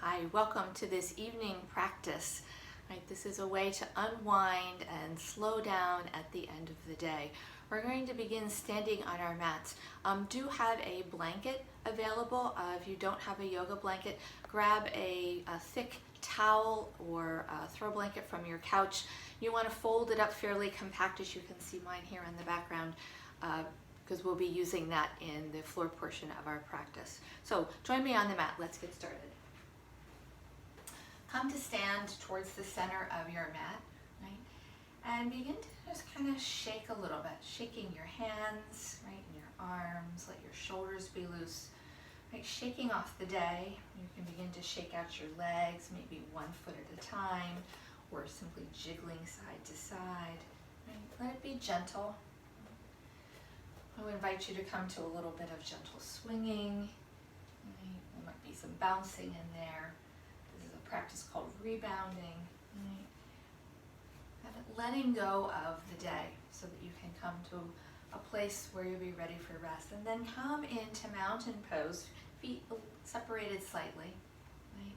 Hi, welcome to this evening practice. Right, this is a way to unwind and slow down at the end of the day. We're going to begin standing on our mats. Do have a blanket available. If you don't have a yoga blanket, grab a thick towel or throw blanket from your couch. You want to fold it up fairly compact, as you can see mine here in the background, because we'll be using that in the floor portion of our practice. So join me on the mat. Let's get started. Come to stand towards the center of your mat, right? And begin to just kind of shake a little bit, shaking your hands, right, and your arms, let your shoulders be loose, right? Shaking off the day. You can begin to shake out your legs, maybe 1 foot at a time, or simply jiggling side to side, right? Let it be gentle. I would invite you to come to a little bit of gentle swinging, right? There might be some bouncing in there. This is a practice called rebounding, right? Kind of letting go of the day so that you can come to a place where you'll be ready for rest. And then come into mountain pose, feet separated slightly, right?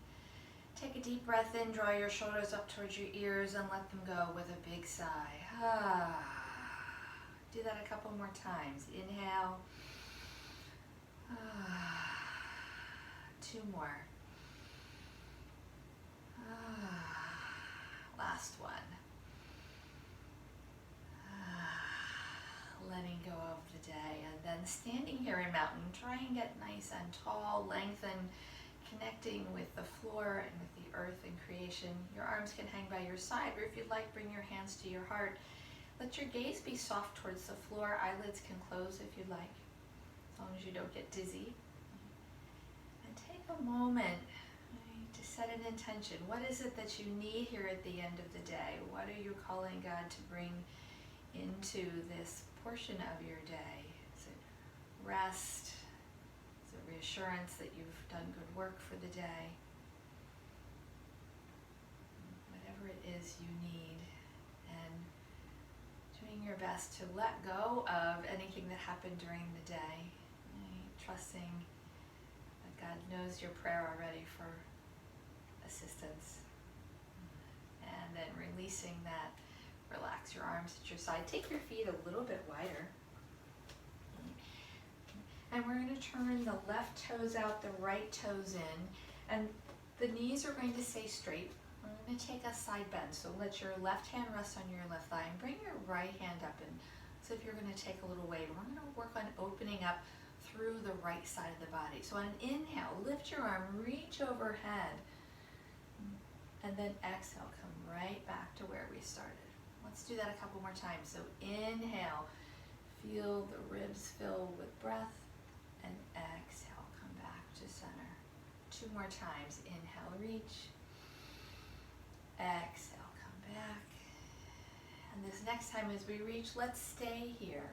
Take a deep breath in, draw your shoulders up towards your ears and let them go with a big sigh. Do that a couple more times. Inhale. 2 more. Last one. Letting go of the day. And then standing here in mountain, try and get nice and tall, lengthen, connecting with the floor and with the earth and creation. Your arms can hang by your side, or if you'd like, bring your hands to your heart. Let your gaze be soft towards the floor. Eyelids can close if you'd like, as long as you don't get dizzy. And take a moment to set an intention. What is it that you need here at the end of the day? What are you calling God to bring into this portion of your day? Is it rest? Is it reassurance that you've done good work for the day? Whatever it is you need. And doing your best to let go of anything that happened during the day, right? Trusting that God knows your prayer already for assistance, and then releasing that. Relax your arms at your side. Take your feet a little bit wider, and we're going to turn the left toes out, the right toes in, and the knees are going to stay straight. We're going to take a side bend, so let your left hand rest on your left thigh and bring your right hand up, and so if you're going to take a little weight. We're going to work on opening up through the right side of the body. So on an inhale, lift your arm, reach overhead, and then exhale, come right back to where we started. Let's do that a couple more times. So inhale, feel the ribs fill with breath, and exhale, come back to center. 2 more times. Inhale, reach. Exhale, come back. And this next time as we reach, let's stay here.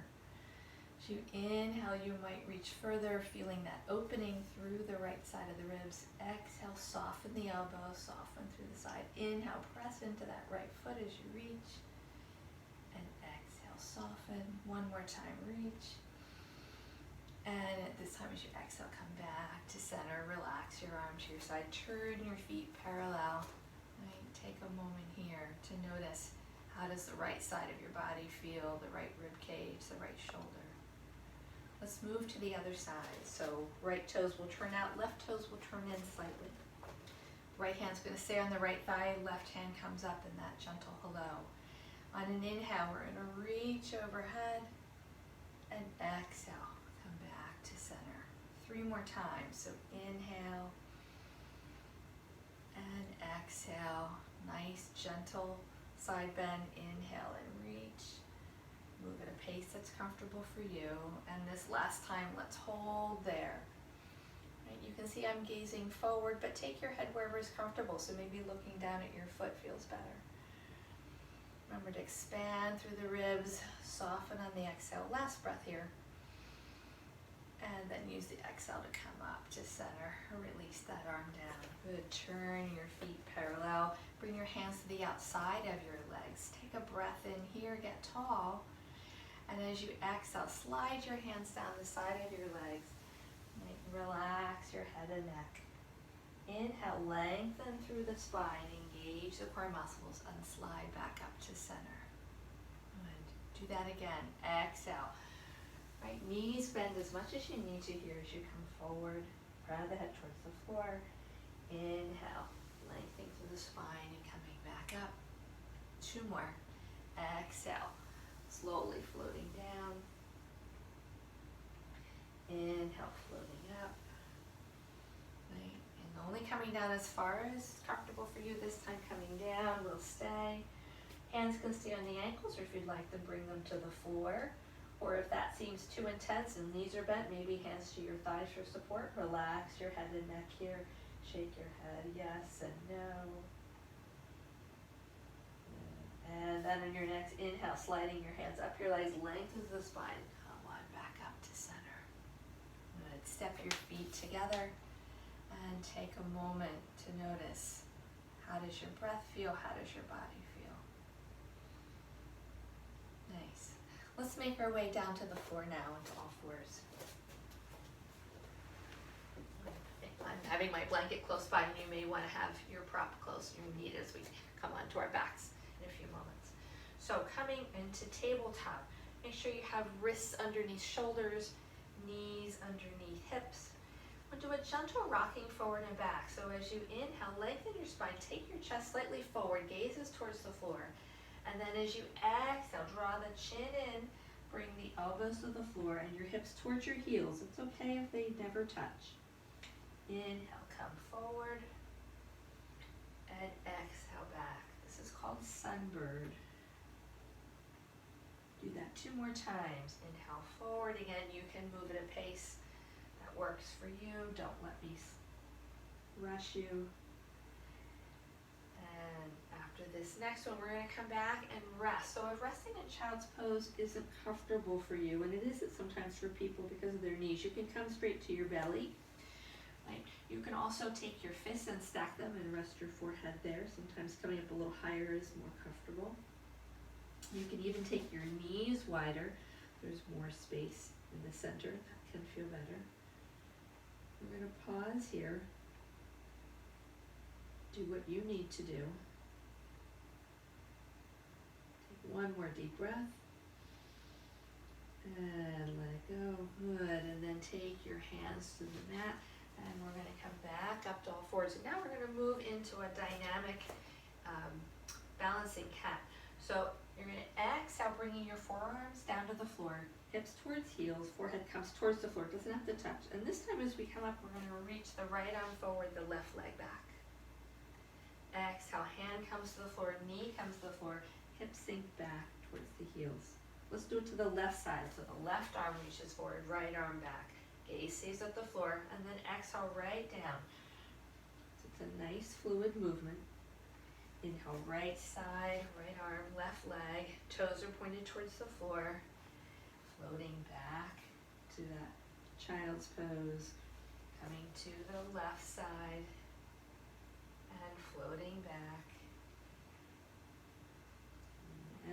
As you inhale, you might reach further, feeling that opening through the right side of the ribs. Exhale, soften the elbow, soften through the side. Inhale, press into that right foot as you reach. And exhale, soften. 1 more time, reach. And at this time as you exhale, come back to center. Relax your arms to your side. Turn your feet parallel. Right? Take a moment here to notice, how does the right side of your body feel, the right rib cage, the right shoulder. Let's move to the other side. So right toes will turn out, left toes will turn in slightly. Right hand's going to stay on the right thigh, left hand comes up in that gentle hello. On an inhale, we're going to reach overhead and exhale, come back to center. 3 more times. So inhale and exhale. Nice, gentle side bend. Inhale and reach. Move at a pace that's comfortable for you. And this last time, let's hold there. Right, you can see I'm gazing forward, but take your head wherever is comfortable. So maybe looking down at your foot feels better. Remember to expand through the ribs, soften on the exhale. Last breath here. And then use the exhale to come up to center. Release that arm down. Good. Turn your feet parallel. Bring your hands to the outside of your legs. Take a breath in here. Get tall. And as you exhale, slide your hands down the side of your legs. Relax your head and neck. Inhale, lengthen through the spine, engage the core muscles, and slide back up to center. Good. Do that again. Exhale. Right, knees bend as much as you need to here as you come forward. Round the head towards the floor. Inhale, lengthening through the spine and coming back up. 2 more. Exhale, slowly floating down. Inhale, floating up. Right, and only coming down as far as comfortable for you this time. Coming down, we'll stay. Hands can stay on the ankles, or if you'd like to bring them to the floor. Or if that seems too intense and knees are bent, maybe hands to your thighs for support. Relax your head and neck here. Shake your head, yes and no. And then on your next inhale, sliding your hands up your legs, lengthen the spine. Come on, back up to center. Good. Step your feet together and take a moment to notice, how does your breath feel? How does your body feel? Nice. Let's make our way down to the floor now into all fours. I'm having my blanket close by, and you may want to have your prop close to your knee as we come onto our backs in a few moments. So coming into tabletop, make sure you have wrists underneath shoulders, knees underneath hips. We'll do a gentle rocking forward and back. So as you inhale, lengthen your spine, take your chest slightly forward, gazes towards the floor. And then as you exhale, draw the chin in, bring the elbows to the floor and your hips towards your heels. It's okay if they never touch. Inhale, come forward, and exhale back. This is called sunbird. Do that 2 more times. Inhale forward again. You can move at a pace that works for you. Don't let me rush you. And after this next one, we're going to come back and rest. So if resting in child's pose isn't comfortable for you, and it isn't sometimes for people because of their knees, you can come straight to your belly. Right. You can also take your fists and stack them and rest your forehead there. Sometimes coming up a little higher is more comfortable. You can even take your knees wider. There's more space in the center. That can feel better. We're going to pause here. Do what you need to do. Take 1 more deep breath. And let it go. Good. And then take your hands to the mat. And we're going to come back up to all fours. And now we're going to move into a dynamic balancing cat. So you're going to exhale, bringing your forearms down to the floor, hips towards heels, forehead comes towards the floor, doesn't have to touch. And this time as we come up, we're going to reach the right arm forward, the left leg back. Exhale, hand comes to the floor, knee comes to the floor, hips sink back towards the heels. Let's do it to the left side. So the left arm reaches forward, right arm back. Gaze stays at the floor, and then exhale right down. So it's a nice fluid movement. Inhale, right side, right arm, left leg. Toes are pointed towards the floor. Floating back to that child's pose. Coming to the left side. And floating back.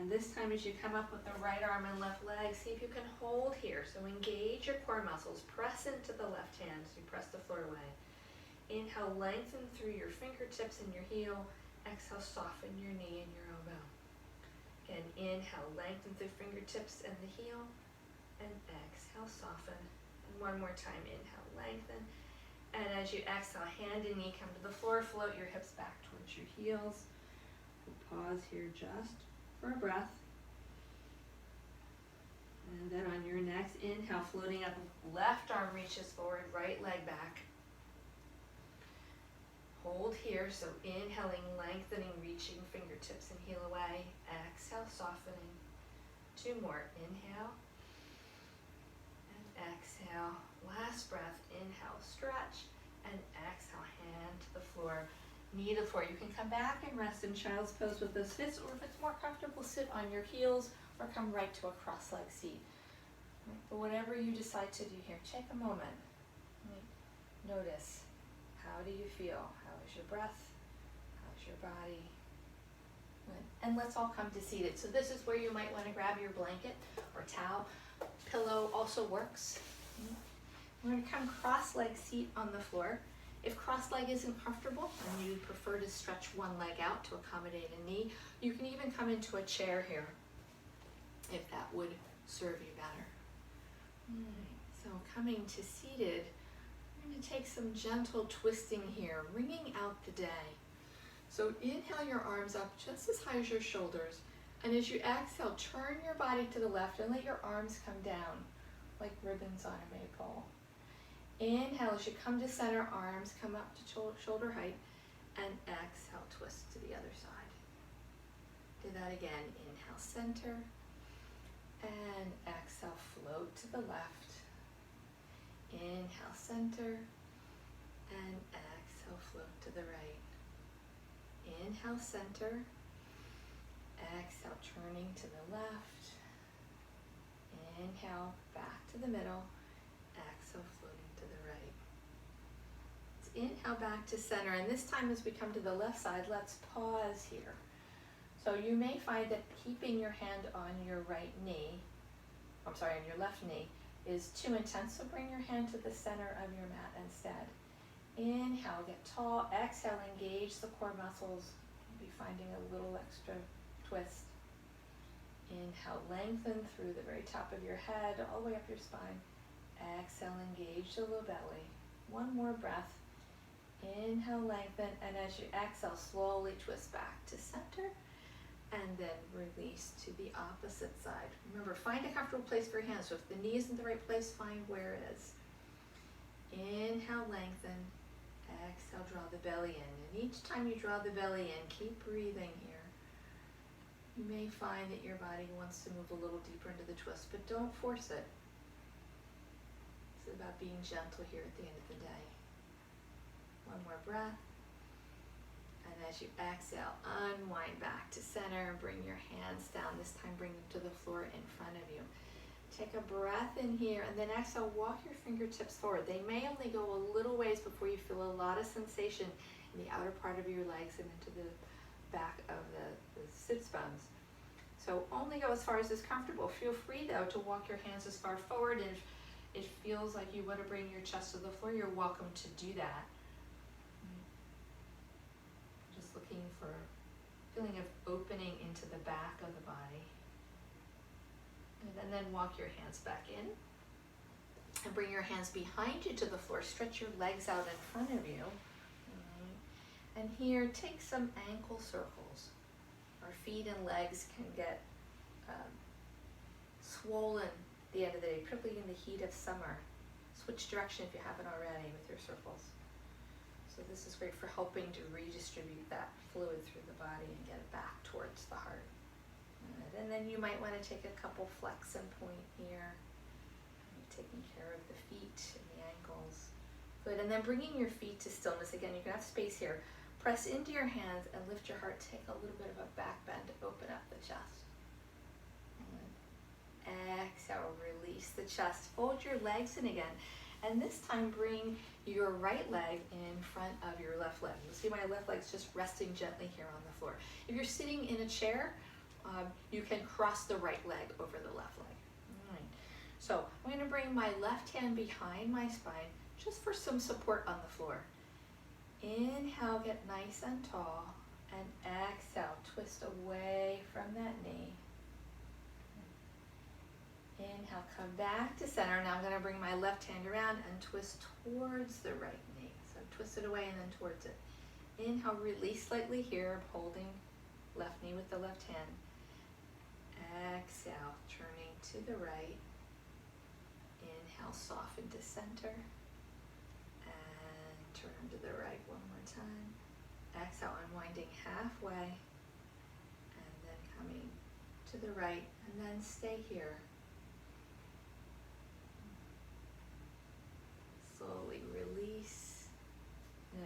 And this time as you come up with the right arm and left leg, see if you can hold here. So engage your core muscles. Press into the left hand as you press the floor away. Inhale, lengthen through your fingertips and your heel. Exhale, soften your knee and your elbow. Again, inhale, lengthen through fingertips and the heel. And exhale, soften. And 1 more time, inhale, lengthen. And as you exhale, hand and knee come to the floor. Float your hips back towards your heels. We'll pause here just for a breath. And then on your next inhale, floating up, left arm reaches forward, right leg back. Hold here, so inhaling, lengthening, reaching fingertips and heel away. Exhale, softening. 2 more, inhale. And exhale. Last breath, inhale, stretch. And exhale, hand to the floor. Knee to the floor. You can come back and rest in child's pose with those fists, or if it's more comfortable, sit on your heels or come right to a cross-legged seat. Right. But whatever you decide to do here, take a moment. Right. Notice, how do you feel? How is your breath? How's your body? Good. And let's all come to seated. So this is where you might want to grab your blanket or towel. Pillow also works. We're going to come cross-legged seat on the floor. If cross-leg isn't comfortable and you prefer to stretch one leg out to accommodate a knee, you can even come into a chair here if that would serve you better. All right, so coming to seated, I'm going to take some gentle twisting here, wringing out the day. So inhale your arms up just as high as your shoulders, and as you exhale, turn your body to the left and let your arms come down like ribbons on a maypole. Inhale as you come to center, arms come up to shoulder height, and exhale, twist to the other side. Do that again. Inhale, center, and exhale, float to the left. Inhale, center, and exhale, float to the right. Inhale, center, exhale, turning to the left. Inhale, back to the middle, exhale, floating to the right. Let's inhale back to center, and this time as we come to the left side, let's pause here. So you may find that keeping your hand on your on your left knee is too intense, so bring your hand to the center of your mat instead. Inhale, get tall. Exhale, engage the core muscles. You'll be finding a little extra twist. Inhale, lengthen through the very top of your head, all the way up your spine. Exhale, engage the low belly. One more breath. Inhale, lengthen, and as you exhale, slowly twist back to center, and then release to the opposite side. Remember, find a comfortable place for your hands. So if the knee isn't the right place, find where it is. Inhale, lengthen. Exhale, draw the belly in. And each time you draw the belly in, keep breathing here. You may find that your body wants to move a little deeper into the twist, but don't force it. It's about being gentle here at the end of the day. One more breath. And as you exhale, unwind back to center. Bring your hands down. This time bring them to the floor in front of you. Take a breath in here, and then exhale, walk your fingertips forward. They may only go a little ways before you feel a lot of sensation in the outer part of your legs and into the back of the sits bones. So only go as far as is comfortable. Feel free though to walk your hands as far forward, and if it feels like you want to bring your chest to the floor, you're welcome to do that. Just looking for a feeling of opening into the back of the body. And then walk your hands back in and bring your hands behind you to the floor. Stretch your legs out in front of you. And here, take some ankle circles. Our feet and legs can get swollen at the end of the day, particularly in the heat of summer. Switch direction if you haven't already with your circles. So this is great for helping to redistribute that fluid through the body and get it back towards the heart. And then you might want to take a couple flex and point here, taking care of the feet and the ankles. Good, and then bringing your feet to stillness. Again, you can have space here. Press into your hands and lift your heart. Take a little bit of a back bend to open up the chest. And exhale, release the chest. Fold your legs in again. And this time bring your right leg in front of your left leg. You'll see my left leg's just resting gently here on the floor. If you're sitting in a chair, you can cross the right leg over the left leg. All right. So I'm going to bring my left hand behind my spine just for some support on the floor. Inhale, get nice and tall, and exhale, twist away from that knee. Inhale, come back to center. Now I'm going to bring my left hand around and twist towards the right knee. So twist it away and then towards it. Inhale, release slightly here, holding left knee with the left hand. Exhale, turning to the right. Inhale, soften to center. And turn to the right one more time. Exhale, unwinding halfway. And then coming to the right. And then stay here. Slowly release.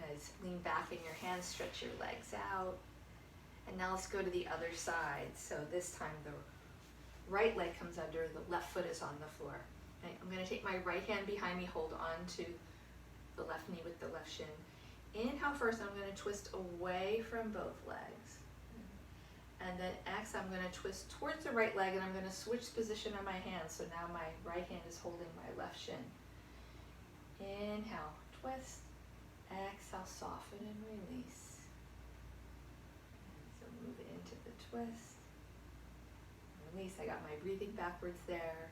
Nice. Lean back in your hands, stretch your legs out. And now let's go to the other side. So this time the right leg comes under, the left foot is on the floor. Okay, I'm going to take my right hand behind me, hold on to the left knee with the left shin. Inhale first, I'm going to twist away from both legs. And then exhale, I'm going to twist towards the right leg, and I'm going to switch position on my hand. So now my right hand is holding my left shin. Inhale, twist. twist. Release. I got my breathing backwards there.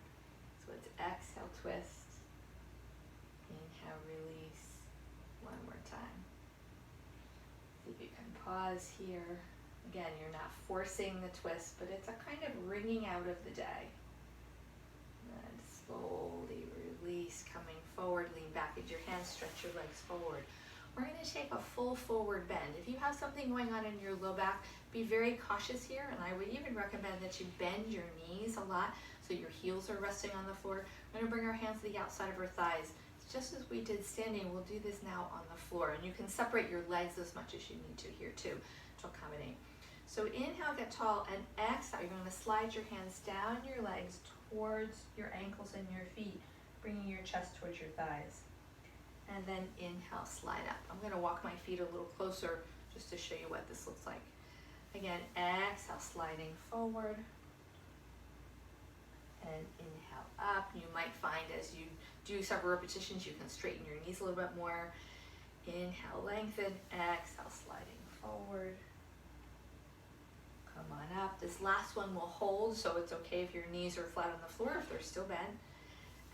So it's exhale, twist. Inhale, release. One more time. See if you can pause here. Again, you're not forcing the twist, but it's a kind of wringing out of the day. And slowly release, coming forward, lean back into your hands, stretch your legs forward. We're going to take a full forward bend. If you have something going on in your low back, be very cautious here, and I would even recommend that you bend your knees a lot so your heels are resting on the floor. We're going to bring our hands to the outside of our thighs. Just as we did standing, we'll do this now on the floor, and you can separate your legs as much as you need to here too to accommodate. So inhale, get tall, and exhale, you're going to slide your hands down your legs towards your ankles and your feet, bringing your chest towards your thighs. And then inhale, slide up. I'm going to walk my feet a little closer just to show you what this looks like. Again, exhale, sliding forward. And inhale up. You might find as you do several repetitions, you can straighten your knees a little bit more. Inhale, lengthen. Exhale, sliding forward. Come on up. This last one will hold, so it's okay if your knees are flat on the floor, if they're still bent.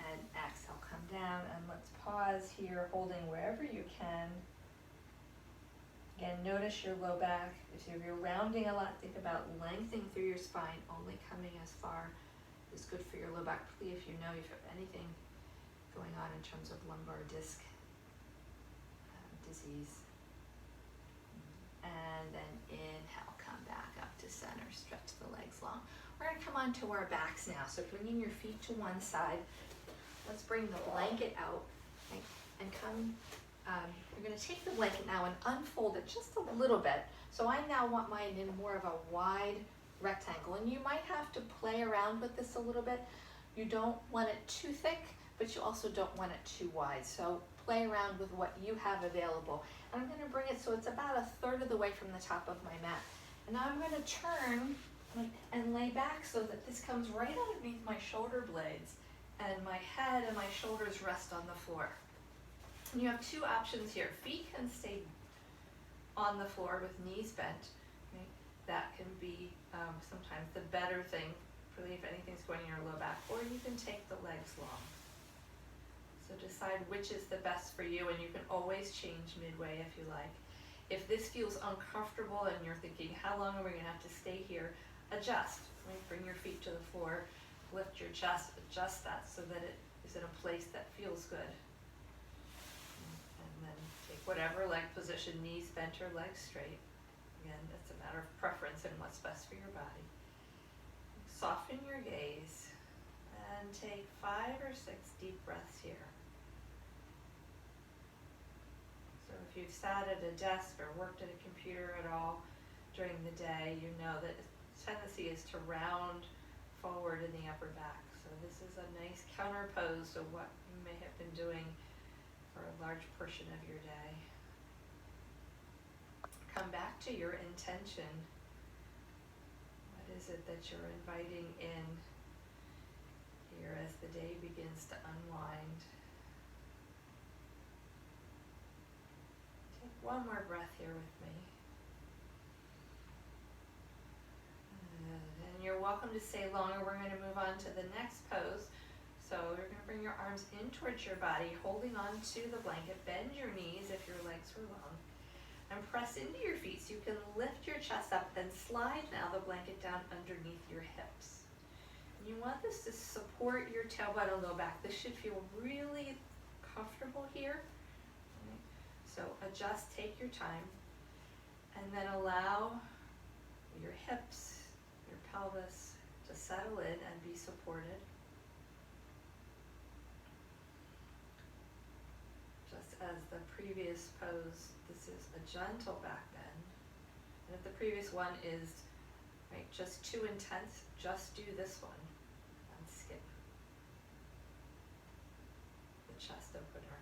And exhale, come down, and let's pause here, holding wherever you can. Again, notice your low back. If you're rounding a lot, think about lengthening through your spine, only coming as far is good for your low back, particularly if you know if you have anything going on in terms of lumbar disc disease. And then inhale, come back up to center, stretch the legs long. We're going to come onto our backs now, so bringing your feet to one side. Let's bring the blanket out, right, and come, you're going to take the blanket now and unfold it just a little bit. So I now want mine in more of a wide rectangle, and you might have to play around with this a little bit. You don't want it too thick, but you also don't want it too wide. So play around with what you have available. And I'm going to bring it so it's about a third of the way from the top of my mat. And now I'm going to turn and lay back so that this comes right underneath my shoulder blades, and my head and my shoulders rest on the floor. And you have two options here. Feet can stay on the floor with knees bent. Right? That can be sometimes the better thing, really if anything's going in your low back, or you can take the legs long. So decide which is the best for you, and you can always change midway if you like. If this feels uncomfortable and you're thinking, how long are we going to have to stay here? Adjust. Right? Bring your feet to the floor. Lift your chest, adjust that so that it is in a place that feels good. And then take whatever leg position, knees bent or legs straight. Again, it's a matter of preference and what's best for your body. Soften your gaze and take 5 or 6 deep breaths here. So if you've sat at a desk or worked at a computer at all during the day, you know that the tendency is to round forward in the upper back. So this is a nice counter pose to what you may have been doing for a large portion of your day. Come back to your intention. What is it that you're inviting in here as the day begins to unwind? Take one more breath here with me. And you're welcome to stay longer. We're going to move on to the next pose. So you're going to bring your arms in towards your body, holding on to the blanket. Bend your knees if your legs are long. And press into your feet so you can lift your chest up and slide now the blanket down underneath your hips. And you want this to support your tailbone and low back. This should feel really comfortable here. Right? So adjust, take your time, and then allow your hips, your pelvis to settle in and be supported. Just as the previous pose, this is a gentle back bend. And if the previous one is right, just too intense, just do this one and skip the chest opener.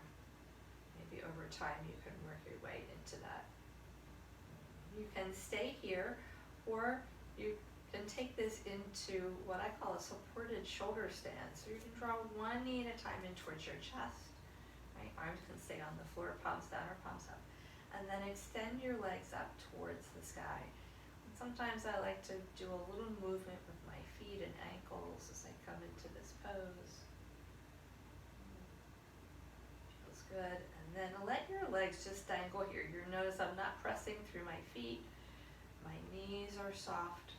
Maybe over time you can work your way into that. You can stay here, or you can take this into what I call a supported shoulder stand. So you can draw one knee at a time in towards your chest. Right? Arms can stay on the floor, palms down or palms up. And then extend your legs up towards the sky. And sometimes I like to do a little movement with my feet and ankles as I come into this pose. Feels good. And then let your legs just dangle here. You'll notice I'm not pressing through my feet. My knees are soft.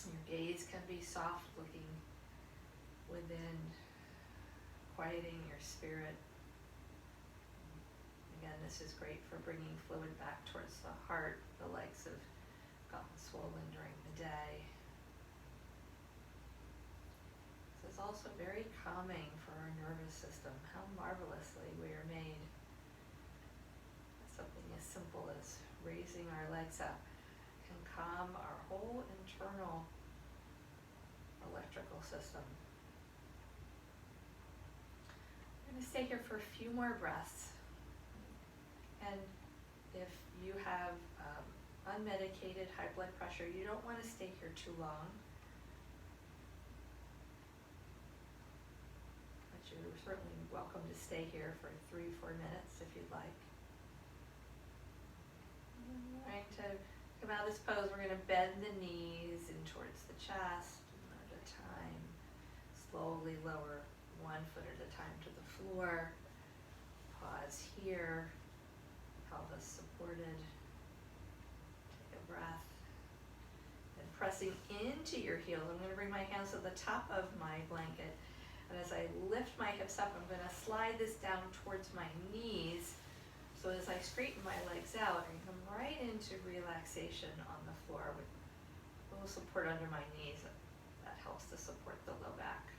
Your gaze can be soft, looking within, quieting your spirit. Again, this is great for bringing fluid back towards the heart. The legs have gotten swollen during the day. This is also very calming for our nervous system. How marvelously we are made. Something as simple as raising our legs up can calm our whole internal electrical system. I'm going to stay here for a few more breaths. And if you have unmedicated high blood pressure, you don't want to stay here too long. But you're certainly welcome to stay here for 3-4 minutes if you'd like. Trying to come out of this pose, we're going to bend the knees in towards the chest, one at a time. Slowly lower one foot at a time to the floor. Pause here. Pelvis supported. Take a breath. And pressing into your heels, I'm going to bring my hands to the top of my blanket. And as I lift my hips up, I'm going to slide this down towards my knees. So as I straighten my legs out, I come right into relaxation on the floor with a little support under my knees. That helps to support the low back.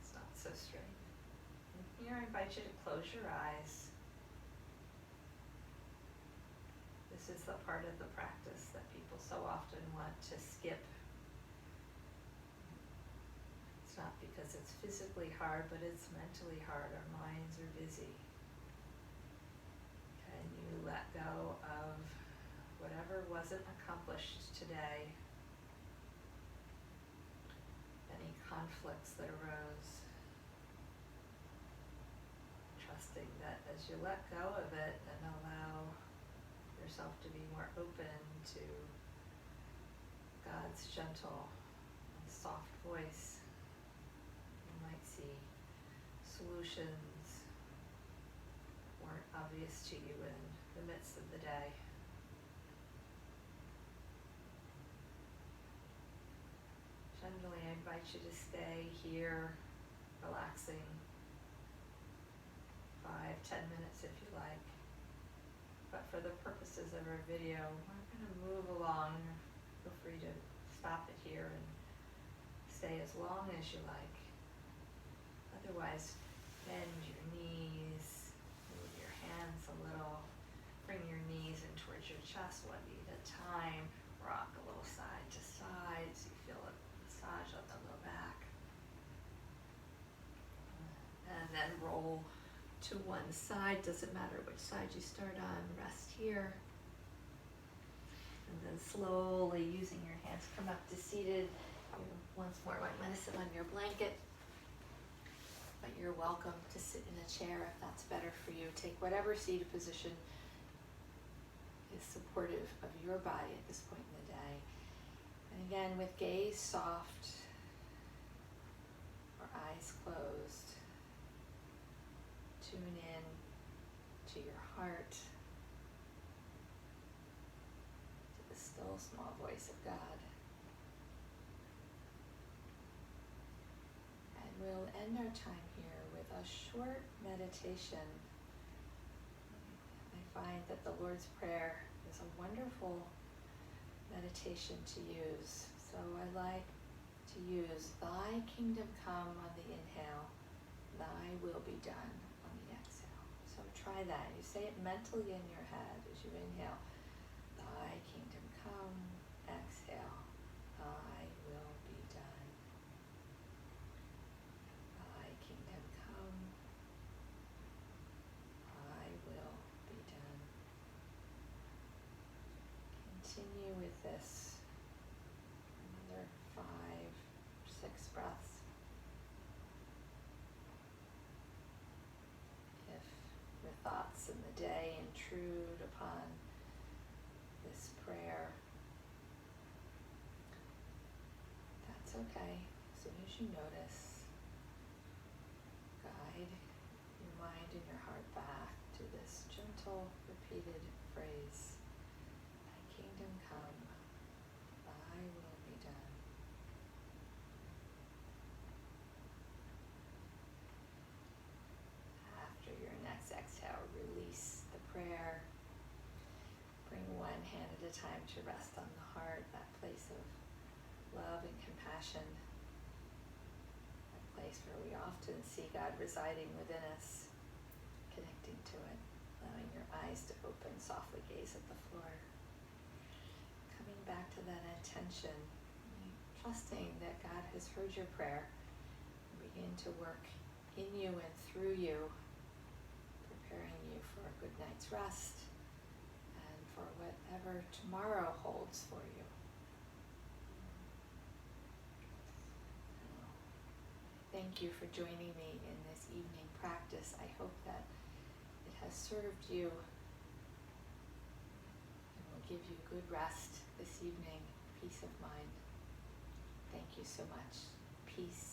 It's not so straight. And here I invite you to close your eyes. This is the part of the practice that people so often want to skip. It's not because it's physically hard, but it's mentally hard. Our minds are busy. Can you let go of whatever wasn't accomplished today? Any conflicts that arose? Trusting that as you let go of it and allow yourself to be more open to God's gentle and soft voice, you might see solutions that weren't obvious to you in the midst of the day. Generally, I invite you to stay here, relaxing, 5-10 minutes if you like. But for the purposes of our video, we're going to move along. Feel free to stop it here and stay as long as you like. Otherwise, bend your knees, move your hands a little, bring your knees in towards your chest one knee at a time, rock a little side to side so you feel a massage on the low back. And then roll to one side, doesn't matter which side you start on, rest here. And then slowly using your hands, come up to seated. Once more, I'm going to sit on your blanket, but you're welcome to sit in a chair if that's better for you. Take whatever seated position is supportive of your body at this point in the day. And again, with gaze soft or eyes closed, tune in to your heart, to the still small voice of God. And we'll end our time here with a short meditation. I find that the Lord's Prayer is a wonderful meditation to use. So I like to use "Thy kingdom come" on the inhale, "Thy will be done" on the exhale. So try that. You say it mentally in your head as you inhale, "Thy kingdom come," exhale, "Thy will be done." Thy kingdom come, Thy will be done. Continue with this. Another 5 or 6 breaths. If your thoughts in the day intrude upon this prayer. That's okay. As soon as you notice, guide your mind and your heart back to this gentle, repeated phrase, "Thy kingdom come, thy will be done." After your next exhale, release the prayer. Bring one hand at a time to rest on the heart, that place of love and compassion, that place where we often see God residing within us, connecting to it, allowing your eyes to open, softly gaze at the floor. Coming back to that attention, trusting that God has heard your prayer, and begin to work in you and through you, preparing you for a good night's rest and for whatever tomorrow holds for you. Thank you for joining me in this evening practice. I hope that it has served you and will give you good rest this evening, peace of mind. Thank you so much. Peace.